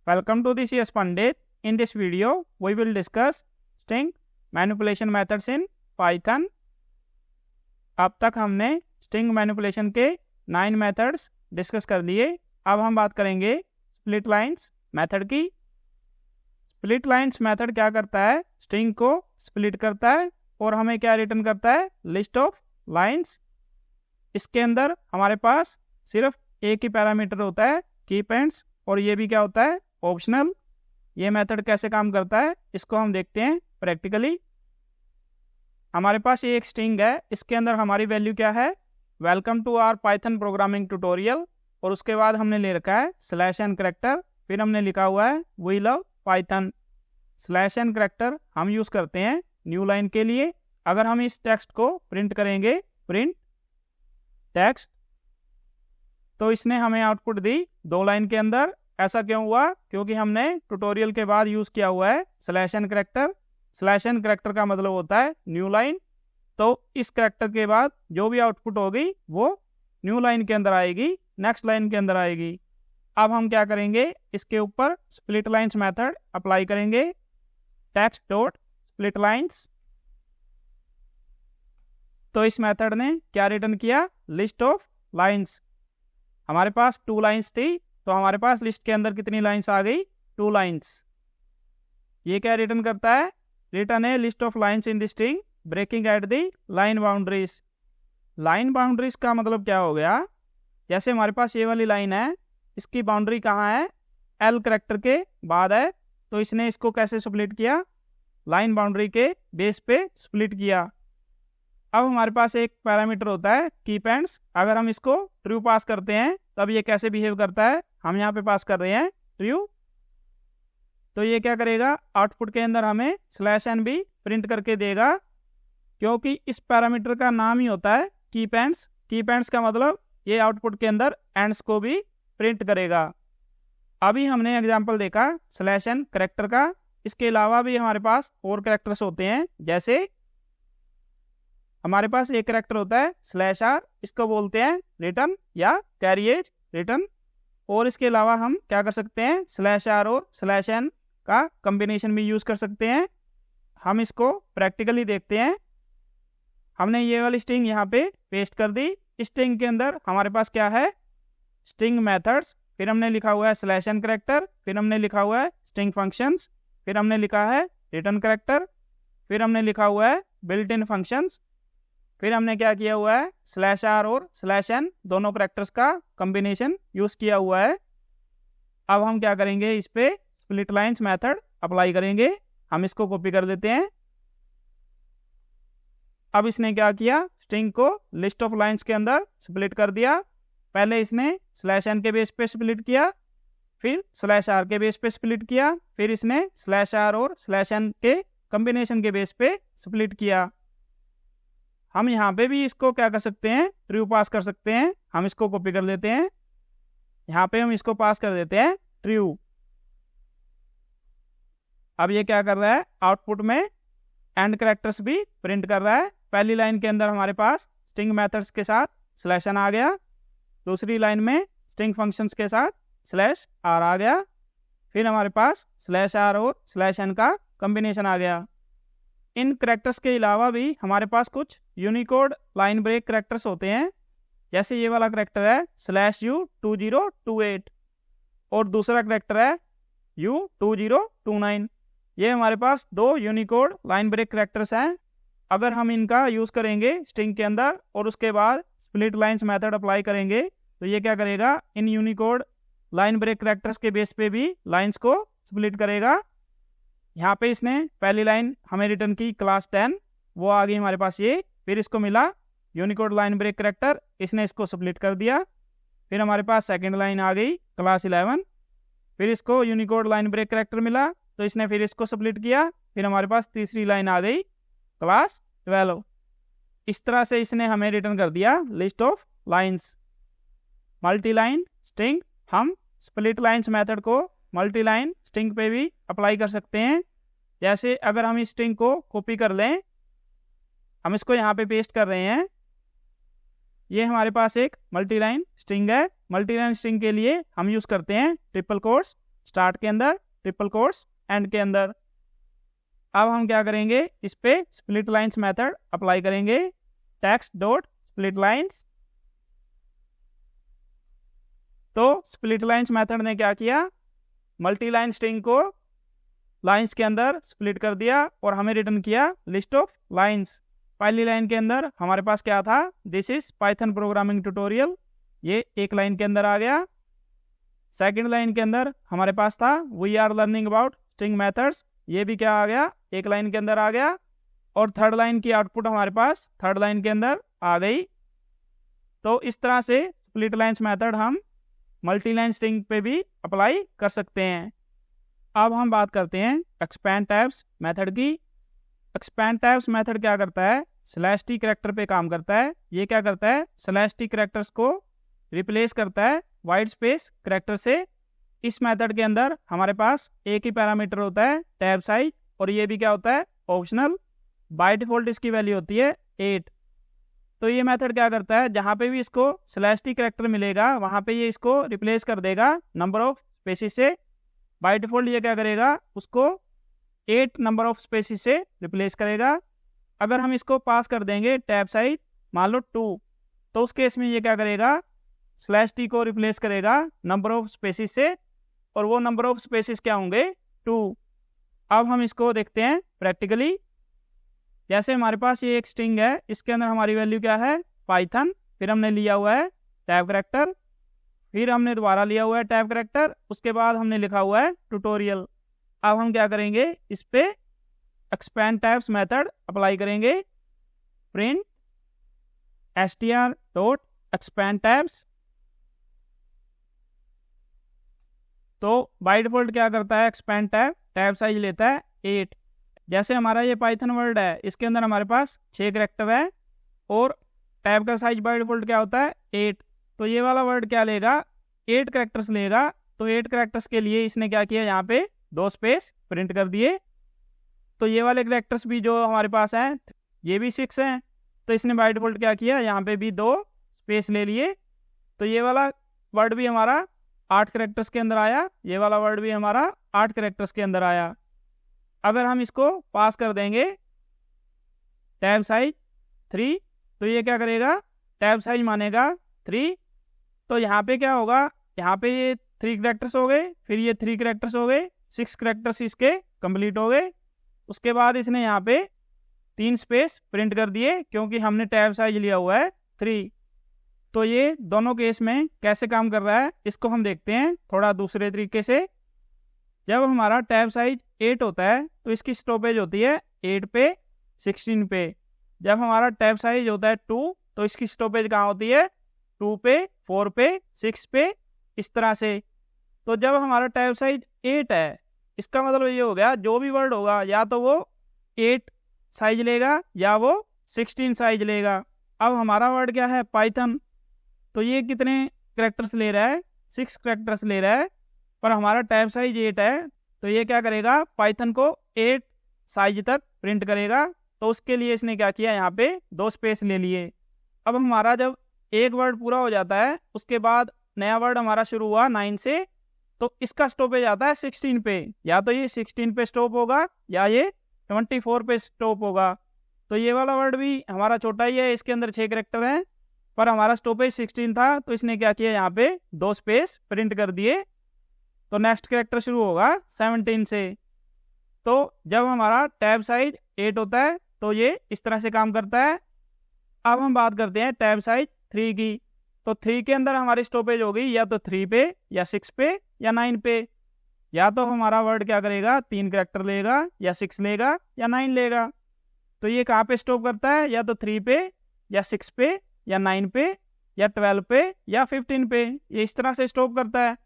Welcome to the CS Pandit. In this video, we will discuss string manipulation methods in Python. अब तक हमने string manipulation के 9 methods discuss कर लिए. अब हम बात करेंगे split lines मेथड की. split lines मेथड क्या करता है? स्ट्रिंग को स्प्लिट करता है और हमें क्या रिटर्न करता है? List of lines. इसके अंदर हमारे पास सिर्फ एक ही पैरामीटर होता है कीपैड्स, और ये भी क्या होता है? ऑप्शनल. ये मेथड कैसे काम करता है इसको हम देखते हैं प्रैक्टिकली. हमारे पास ये एक स्ट्रिंग है, इसके अंदर हमारी वैल्यू क्या है? Welcome to our Python programming tutorial, और उसके बाद हमने ले रखा है /n करैक्टर, फिर हमने लिखा हुआ है we love Python. /n character हम यूज़ करते हैं न्यू लाइन के लिए. अगर हम इस टेक्स्ट को प्रिंट करेंगे, प्रिंट टेक्स्ट, तो इसने हमें आउटपुट दी 2 लाइन के अंदर. ऐसा क्यों हुआ? क्योंकि हमने ट्यूटोरियल के बाद यूज़ किया हुआ है /n करैक्टर. /n करैक्टर का मतलब होता है न्यू लाइन. तो इस करैक्टर के बाद जो भी आउटपुट होगी वो न्यू लाइन के अंदर आएगी, नेक्स्ट लाइन के अंदर आएगी. अब हम क्या करेंगे? इसके ऊपर स्प्लिट लाइन्स मेथड अप्लाई करेंगे. Text dot split lines. तो इस मेथड ने क्या रिटर्न किया? List of lines. हमारे पास 2 लाइन्स थी, तो हमारे पास लिस्ट के अंदर कितनी लाइन्स आ गई? 2 लाइन्स. ये क्या रिटर्न करता है? रिटर्न है list of lines in the string breaking at the line boundaries. Line boundaries का मतलब क्या हो गया? जैसे हमारे पास ये वाली लाइन है, इसकी बाउंड्री कहाँ है? एल करैक्टर के बाद है. तो इसने इसको कैसे स्प्लिट किया? लाइन बाउंड्री के बेस पे स्प्लिट किया. अब हमारे पास एक पैरामीटर होता है कीपैड्स. अगर हम इसको ट्रू पास करते हैं तब ये कैसे बिहेव करता है? हम यहाँ पे पास कर रहे हैं ट्रू. तो ये क्या करेगा? आउटपुट के अंदर हमें /n भी प्रिंट करके देगा, क्योंकि इस पैरामीटर का नाम ही होता है कीपैड्स. कीपैड्स का मतलब ये आउटपुट के अंदर एंड्स को भी प्रिंट करेगा. अभी हमने एग्जाम्पल देखा /n करैक्टर का. इसके अलावा भी हमारे पास और करैक्टर्स होते हैं. जैसे हमारे पास एक करैक्टर होता है /r, इसको बोलते हैं रिटर्न या कैरिएज रिटर्न. और इसके अलावा हम क्या कर सकते हैं? /r और /n का कॉम्बिनेशन भी यूज़ कर सकते हैं. हम इसको प्रैक्टिकली देखते हैं. हमने ये वाली स्ट्रिंग यहाँ पे पेस्ट कर दी. इस स्ट्रिंग के अंदर हमारे पास क्या है? String methods. फिर हमने लिखा हुआ है /n करैक्टर, फिर हमने लिखा हुआ है स्ट्रिंग फंक्शंस, फिर हमने लिखा है रिटर्न करैक्टर, फिर हमने लिखा हुआ है बिल्ट इन फंक्शंस, फिर हमने क्या किया हुआ है? /r और /n दोनों करैक्टर्स का कॉम्बिनेशन यूज़ किया हुआ है. अब हम क्या करेंगे? इस पे स्प्लिट लाइन्स मेथड अप्लाई करेंगे. हम इसको कॉपी कर देते हैं. अब इसने क्या किया? स्ट्रिंग को लिस्ट ऑफ लाइन्स के अंदर स्प्लिट कर दिया. पहले इसने /n के बेस पे स्प्लिट किया, फिर /r के बेस पे स्प्लिट किया, फिर इसने /r और /n के कॉम्बिनेशन के बेस पे स्प्लिट किया. हम यहाँ पे भी इसको क्या कर सकते हैं? ट्रू पास कर सकते हैं. हम इसको कॉपी कर लेते हैं. यहाँ पे हम इसको पास कर देते हैं ट्रू. अब ये क्या कर रहा है? आउटपुट में एंड करैक्टर्स भी प्रिंट कर रहा है. पहली लाइन के अंदर हमारे पास स्ट्रिंग मेथड्स के साथ /n आ गया. दूसरी लाइन में स्ट्रिंग फंक्शंस के साथ /r आ गया. फिर हमारे पास /r और /n का कॉम्बिनेशन आ गया. इन करैक्टर्स के अलावा भी हमारे पास कुछ यूनिकोड लाइन ब्रेक करैक्टर्स होते हैं. जैसे ये वाला करैक्टर है /u2028, और दूसरा करैक्टर है u2029. ये हमारे पास 2 यूनिकोड लाइन ब्रेक करैक्टर्स हैं. अगर हम इनका यूज़ करेंगे स्ट्रिंग के अंदर और उसके बाद स्प्लिट लाइन्स मेथड अप्लाई करेंगे, तो ये क्या करेगा? इन यूनिकोड लाइन ब्रेक करैक्टर्स के बेस पे भी लाइन्स को स्प्लिट करेगा. यहाँ पे इसने पहली लाइन हमें रिटर्न की क्लास 10, वो आ गई हमारे पास ये. फिर इसको मिला यूनिकोड लाइन ब्रेक करैक्टर, इसने इसको स्प्लिट कर दिया. फिर हमारे पास सेकंड लाइन आ गई क्लास 11, फिर इसको यूनिकोड लाइन ब्रेक करैक्टर मिला, तो इसने फिर इसको स्प्लिट किया. फिर हमारे पास तीसरी लाइन आ गई क्लास 12. इस तरह से इसने हमें रिटर्न कर दिया list of lines. Multi line string. हम स्प्लिट लाइन्स मेथड को मल्टी लाइन स्ट्रिंग पे भी अप्लाई कर सकते हैं. जैसे अगर हम इस स्ट्रिंग को कॉपी कर लें, हम इसको यहाँ पे पेस्ट कर रहे हैं. ये हमारे पास एक मल्टी लाइन स्ट्रिंग है. मल्टी लाइन स्ट्रिंग के लिए हम यूज़ करते हैं ट्रिपल कोट्स. स्टार्ट के अंदर, ट्रिपल कोट्स एंड के अंदर। अब हम क्या करेंगे, इस पे स्प्लिट लाइंस मेथड अप्लाई करेंगे। Text dot split lines. तो स्प्लिट लाइंस मेथड ने क्या किया, मल्टी लाइन स्ट्रिंग को लाइंस के अंदर स्प्लिट कर दिया और हमें रिटर्न किया लिस्ट ऑफ लाइंस। पहली लाइन के अंदर हमारे पास क्या था, this is Python programming tutorial, ये एक लाइन के अंदर आ गया। सेकंड लाइन के अंदर हमारे पास था we are learning about string methods, ये भी क्या आ गया, एक लाइन के अंदर आ गया। और थर्ड लाइन की आउटपुट हमारे पास थर्ड लाइन के अंदर आ गई। तो इस तरह से स्प्लिट लाइंस मेथड हम मल्टी लाइन स्ट्रिंग पे भी अप्लाई कर सकते हैं। अब हम बात करते हैं एक्सपैंड टैब्स मेथड की। एक्सपैंड टैब्स मेथड क्या करता है, स्लैश टी कैरेक्टर पे काम करता है। ये क्या करता है, स्लैश टी कैरेक्टर्स को रिप्लेस करता है वाइड स्पेस कैरेक्टर से। इस मेथड के अंदर हमारे पास एक ही पैरामीटर होता है टैब साइज, और ये भी क्या होता है, ऑप्शनल। बाय डिफॉल्ट इसकी वैल्यू होती है 8। तो ये मेथड क्या करता है, जहाँ पे भी इसको स्लैश टी कैरेक्टर मिलेगा वहाँ पे ये इसको रिप्लेस कर देगा नंबर ऑफ स्पेसिस से। बाय डिफॉल्ट ये क्या करेगा, उसको 8 नंबर ऑफ स्पेसिस से रिप्लेस करेगा। अगर हम इसको पास कर देंगे टैब साइज मान लो 2, तो उस केस में ये क्या करेगा, स्लैश टी को रिप्लेस करेगा नंबर ऑफ स्पेसिस से, और वो नंबर ऑफ स्पेसिस क्या होंगे, 2। अब हम इसको देखते हैं प्रैक्टिकली। जैसे हमारे पास ये एक स्ट्रिंग है, इसके अंदर हमारी वैल्यू क्या है, पाइथन, फिर हमने लिया हुआ है टैब कैरेक्टर, फिर हमने दोबारा लिया हुआ है टैब कैरेक्टर, उसके बाद हमने लिखा हुआ है ट्यूटोरियल। अब हम क्या करेंगे, इस पे एक्सपैंड टैब्स मेथड अप्लाई करेंगे। Print str dot expand tabs. तो बाय डिफॉल्ट क्या करता है एक्सपैंड टैब, टैब साइज लेता है 8। जैसे हमारा ये पाइथन वर्ड है, इसके अंदर हमारे पास 6 कैरेक्टर है और टैब का साइज बाय डिफॉल्ट क्या होता है 8। तो ये वाला वर्ड क्या लेगा, 8 कैरेक्टर्स लेगा। तो 8 कैरेक्टर्स के लिए इसने क्या किया, यहाँ पे 2 स्पेस प्रिंट कर दिए। तो ये वाले कैरेक्टर्स भी जो हमारे पास हैं, ये भी 6 हैं, तो इसने बाय डिफॉल्ट क्या किया, यहाँ पे भी 2 स्पेस ले लिए। तो ये वाला वर्ड भी हमारा 8 कैरेक्टर्स के अंदर आया, ये वाला वर्ड भी हमारा 8 कैरेक्टर्स के अंदर आया। अगर हम इसको पास कर देंगे टैब साइज 3, तो ये क्या करेगा, टैब साइज मानेगा 3। तो यहाँ पे क्या होगा, यहाँ पे ये 3 कैरेक्टर्स हो गए, फिर ये 3 कैरेक्टर्स हो गए, 6 कैरेक्टर्स इसके कंप्लीट हो गए। उसके बाद इसने यहाँ पे 3 स्पेस प्रिंट कर दिए, क्योंकि हमने टैब साइज लिया हुआ है 3। तो ये दोनों केस में कैसे काम कर रहा है, इसको हम देखते हैं थोड़ा दूसरे तरीके से। जब हमारा टैब साइज 8 होता है, तो इसकी स्टॉपेज होती है 8 पे 16 पे। जब हमारा टैब साइज होता है 2, तो इसकी स्टॉपेज कहाँ होती है, 2 पे 4 पे 6 पे, इस तरह से। तो जब हमारा टैब साइज 8 है, इसका मतलब ये हो गया, जो भी वर्ड होगा या तो वो 8 साइज लेगा या वो 16 साइज लेगा। अब हमारा वर्ड क्या है, पाइथन, तो ये कितने कैरेक्टर्स ले रहा है, 6 कैरेक्टर्स ले रहा है, पर हमारा टैब साइज 8 है। तो ये क्या करेगा, पाइथन को 8 साइज तक प्रिंट करेगा। तो उसके लिए इसने क्या किया, यहाँ पे 2 स्पेस ले लिए। अब हमारा जब एक वर्ड पूरा हो जाता है, उसके बाद नया वर्ड हमारा शुरू हुआ 9 से, तो इसका स्टॉपेज आता है 16 पे। या तो ये 16 पे स्टॉप होगा या ये 24 पे स्टॉप होगा। तो ये वाला वर्ड भी हमारा छोटा ही है, इसके अंदर 6 कैरेक्टर हैं, पर हमारा स्टॉपेज 16 था, तो इसने क्या किया, यहाँ पे 2 स्पेस प्रिंट कर दिए। तो नेक्स्ट कैरेक्टर शुरू होगा 17 से। तो जब हमारा टैब साइज 8 होता है, तो ये इस तरह से काम करता है। अब हम बात करते हैं टैब साइज 3 की। तो 3 के अंदर हमारी स्टॉपेज होगी या तो 3 पे या 6 पे या 9 पे। या तो हमारा वर्ड क्या करेगा, 3 कैरेक्टर लेगा या 6 लेगा या 9 लेगा। तो ये कहाँ पे स्टॉप करता है, या तो 3 पे या 6 पे या 9 पे या 12 पे या 15 पे, ये इस तरह से स्टॉप करता है।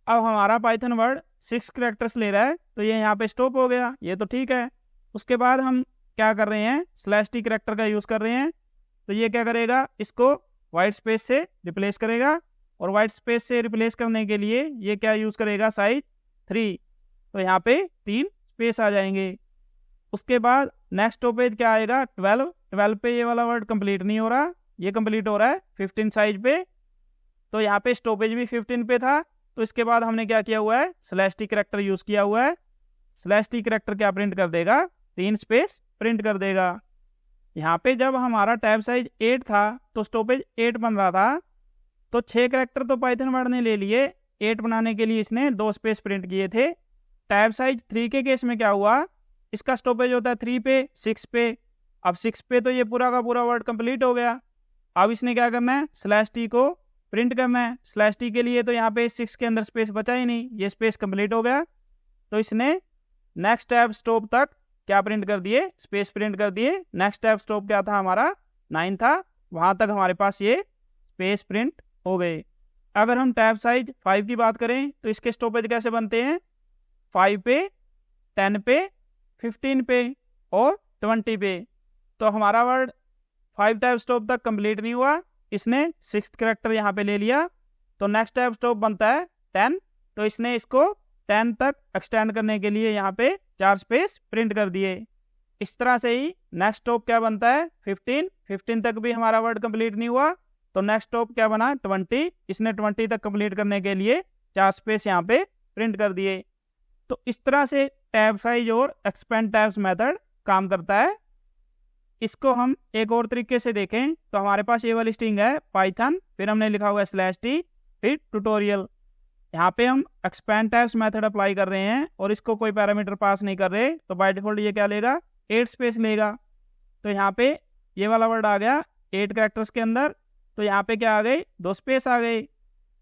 अब हमारा पाइथन वर्ड 6 कैरेक्टर्स ले रहा है, तो ये यहाँ पे स्टॉप हो गया, ये तो ठीक है। उसके बाद हम क्या कर रहे हैं, स्लैश टी कैरेक्टर का यूज़ कर रहे हैं। तो ये क्या करेगा, इसको वाइट स्पेस से रिप्लेस करेगा, और वाइट स्पेस से रिप्लेस करने के लिए ये क्या यूज़ करेगा, साइज 3। तो यहाँ पे 3 स्पेस आ जाएंगे। उसके बाद नेक्स्ट स्टॉपेज क्या आएगा, 12 पे ये वाला वर्ड कंप्लीट नहीं हो रहा, ये कंप्लीट हो रहा है 15 साइज पे। तो यहाँ पे स्टॉपेज भी 15 पे था, तो इसके बाद हमने क्या किया हुआ है, स्लैश टी करैक्टर यूज़ किया हुआ है। स्लैश टी करैक्टर क्या प्रिंट कर देगा, 3 स्पेस प्रिंट कर देगा। यहाँ पे जब हमारा टैब साइज 8 था तो स्टॉपेज 8 बन रहा था, तो 6 करैक्टर तो पाइथन वर्ड ने ले लिए, 8 बनाने के लिए इसने 2 स्पेस प्रिंट किए थे। टैब साइज 3 के केस में क्या हुआ, इसका स्टॉपेज होता है 3 पे 6 पे। अब 6 पे तो ये पूरा का पूरा वर्ड कंप्लीट हो गया। अब इसने क्या करना है, स्लैश टी को प्रिंट करना है। स्लैश टी के लिए तो यहाँ पे 6 के अंदर स्पेस बचा ही नहीं, ये स्पेस कंप्लीट हो गया। तो इसने नेक्स्ट टैब स्टॉप तक क्या प्रिंट कर दिए, स्पेस प्रिंट कर दिए। नेक्स्ट टैब स्टॉप क्या था हमारा, 9 था, वहाँ तक हमारे पास ये स्पेस प्रिंट हो गए। अगर हम टैब साइज 5 की बात करें तो इसके स्टॉपेज कैसे बनते हैं, 5 पे 10 पे 15 पे और 20 पे। तो हमारा वर्ड 5 टैब स्टॉप तक कंप्लीट नहीं हुआ, इसने 6th करैक्टर यहाँ पे ले लिया, तो नेक्स्ट टैब स्टॉप बनता है 10। तो इसने इसको 10 तक एक्सटेंड करने के लिए यहाँ पे 4 स्पेस प्रिंट कर दिए। इस तरह से ही नेक्स्ट स्टॉप क्या बनता है, 15 तक भी हमारा वर्ड कंप्लीट नहीं हुआ, तो नेक्स्ट स्टॉप क्या बना, 20। इसने 20 तक कंप्लीट करने के लिए 4 स्पेस यहाँ पे प्रिंट कर दिए। तो इस तरह से टैब साइज और एक्सपेंड टैब्स मेथड काम करता है। इसको हम एक और तरीके से देखें तो हमारे पास ये वाली स्ट्रिंग है पाइथन, फिर हमने लिखा हुआ है स्लैश टी, फिर ट्यूटोरियल। यहाँ पे हम एक्सपेंड टैब्स मेथड अप्लाई कर रहे हैं और इसको कोई पैरामीटर पास नहीं कर रहे, तो बाय डिफॉल्ट ये क्या लेगा, 8 स्पेस लेगा। तो यहाँ पे ये वाला वर्ड आ गया 8 कैरेक्टर्स के अंदर, तो यहाँ पे क्या आ गई, 2 स्पेस आ गई।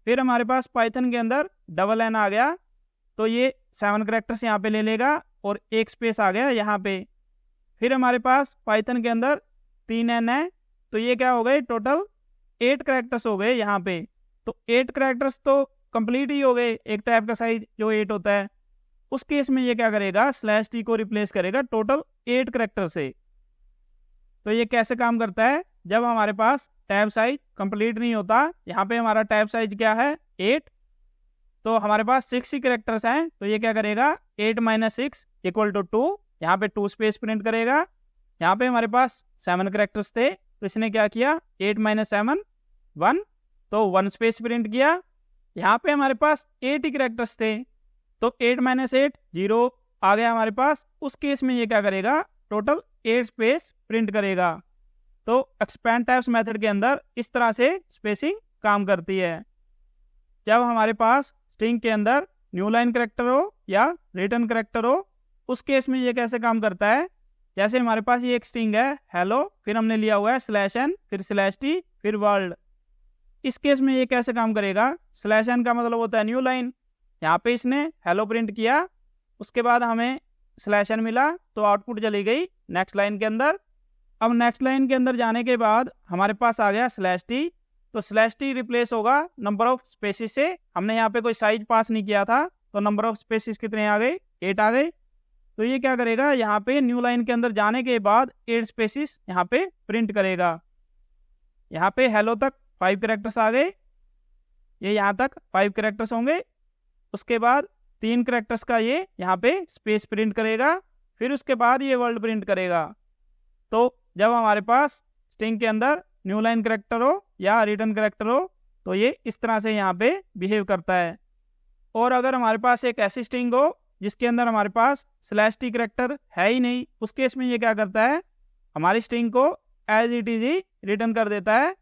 फिर हमारे पास पाइथन के अंदर डबल एन आ गया, तो ये 7 कैरेक्टर्स यहाँ पे ले लेगा और 1 स्पेस आ गया यहाँ पे। फिर हमारे पास पाइथन के अंदर 3 एन है, तो ये क्या हो गए, टोटल 8 कैरेक्टर्स हो गए यहाँ पे। तो 8 कैरेक्टर्स तो कंप्लीट ही हो गए, एक टैब का साइज जो 8 होता है। उस केस में ये क्या करेगा, स्लैश टी को रिप्लेस करेगा टोटल 8 कैरेक्टर से। तो ये कैसे काम करता है, जब हमारे पास टैब साइज कंप्लीट नहीं होता, यहाँ पे हमारा टैब साइज क्या है 8, तो हमारे पास 6 ही कैरेक्टर्स हैं, तो ये क्या करेगा 8 - 6 = 2, यहाँ पे 2 स्पेस प्रिंट करेगा। यहाँ पे हमारे पास 7 कैरेक्टर्स थे, तो इसने क्या किया 8 - 7 1, तो 1 स्पेस प्रिंट किया। यहाँ पे हमारे पास 8 ही कैरेक्टर्स थे, तो 8 - 8 0 आ गया हमारे पास। उस केस में ये क्या करेगा, टोटल 8 स्पेस प्रिंट करेगा। तो एक्सपेंड टैब्स मेथड के अंदर इस तरह से स्पेसिंग काम करती है। जब हमारे पास स्ट्रिंग के अंदर न्यू लाइन कैरेक्टर हो या रिटर्न कैरेक्टर हो, उस केस में ये कैसे काम करता है, जैसे हमारे पास ये एक स्ट्रिंग है हेलो, फिर हमने लिया हुआ है स्लैश एन, फिर स्लैश टी, फिर वर्ल्ड। इस केस में ये कैसे काम करेगा, स्लैश एन का मतलब होता है न्यू लाइन, यहाँ पे इसने हेलो प्रिंट किया, उसके बाद हमें स्लैश एन मिला, तो आउटपुट चली गई नेक्स्ट लाइन के अंदर। अब नेक्स्ट लाइन के अंदर जाने के बाद हमारे पास आ गया स्लैश टी, तो स्लैश टी रिप्लेस होगा नंबर ऑफ स्पेसिस से। हमने यहाँ पे कोई साइज पास नहीं किया था, तो नंबर ऑफ स्पेसिस कितने आ गए, 8 आ गए। तो ये क्या करेगा, यहाँ पे न्यू लाइन के अंदर जाने के बाद 8 स्पेसिस यहाँ पे प्रिंट करेगा। यहाँ पे हेलो तक 5 कैरेक्टर्स आ गए, ये यहाँ तक 5 कैरेक्टर्स होंगे। उसके बाद 3 कैरेक्टर्स का ये यहाँ पे स्पेस प्रिंट करेगा, फिर उसके बाद ये वर्ल्ड प्रिंट करेगा। तो जब हमारे पास स्ट्रिंग के अंदर न्यू लाइन कैरेक्टर हो या रिटर्न कैरेक्टर हो, तो ये इस तरह से यहाँ पे बिहेव करता है। और अगर हमारे पास एक ऐसी स्ट्रिंग हो जिसके अंदर हमारे पास स्लैश टी कैरेक्टर है ही नहीं, उस केस में ये क्या करता है, हमारी स्ट्रिंग को एज इट इज ही रिटर्न कर देता है।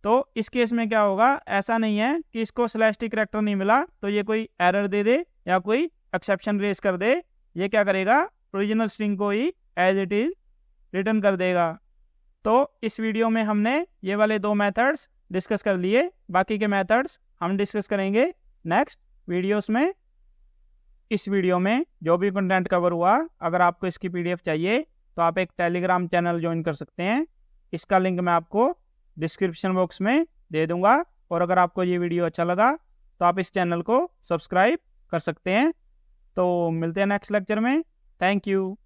तो इस केस में क्या होगा, ऐसा नहीं है कि इसको स्लैश टी कैरेक्टर नहीं मिला तो ये कोई एरर दे दे या कोई एक्सेप्शन रेस कर दे। ये क्या करेगा, ओरिजिनल स्ट्रिंग को ही एज इट इज रिटर्न कर देगा। तो इस वीडियो में हमने ये वाले 2 मेथड्स डिस्कस कर लिए, बाकी के मेथड्स हम डिस्कस करेंगे नेक्स्ट वीडियोस में। इस वीडियो में जो भी कंटेंट कवर हुआ, अगर आपको इसकी PDF चाहिए तो आप एक टेलीग्राम चैनल ज्वाइन कर सकते हैं, इसका लिंक मैं आपको डिस्क्रिप्शन बॉक्स में दे दूंगा। और अगर आपको ये वीडियो अच्छा लगा तो आप इस चैनल को सब्सक्राइब कर सकते हैं। तो मिलते हैं नेक्स्ट लेक्चर में, थैंक यू।